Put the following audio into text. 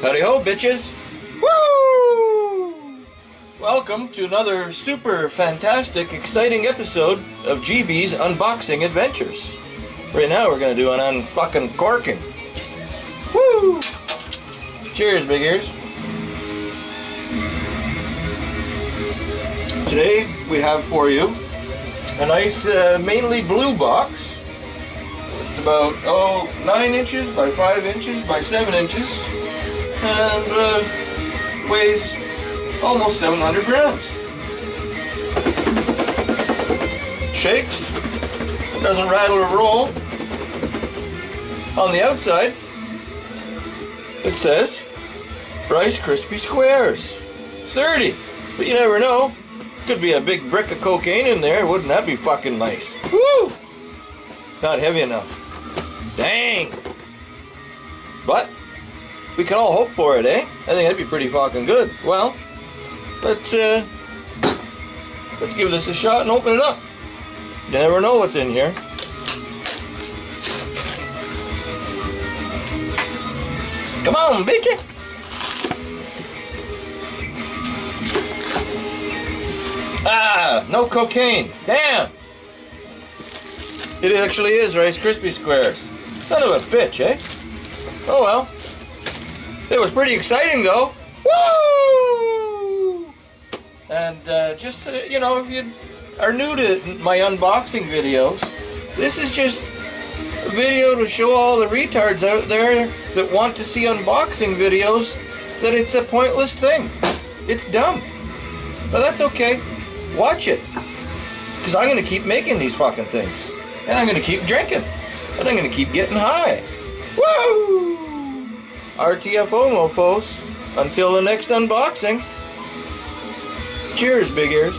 Howdy ho, bitches! Woo! Welcome to another super fantastic, exciting episode of GB's Unboxing Adventures. Right now we're gonna do an unfucking corking. Woo! Cheers, big ears. Today we have for you a nice, mainly blue box. It's about 9 inches by 5 inches by 7 inches, and weighs almost 700 grams. Shakes, doesn't rattle or roll. On the outside, it says Rice Krispie Squares 30, but you never know. Could be a big brick of cocaine in there. Wouldn't that be fucking nice? Woo! Not heavy enough. Dang! But we can all hope for it, eh? I think that'd be pretty fucking good. Well, let's give this a shot and open it up. You never know what's in here. Come on, bitch! Ah, no cocaine. Damn! It actually is Rice Krispie Squares. Son of a bitch, eh? Oh well. It was pretty exciting though. Woo! And just you know, if you are new to my unboxing videos, this is just a video to show all the retards out there that want to see unboxing videos that it's a pointless thing. It's dumb. But that's okay. Watch it. Because I'm going to keep making these fucking things. And I'm going to keep drinking. And I'm going to keep getting high. Woo! RTFO, mofos. Until the next unboxing. Cheers, big ears.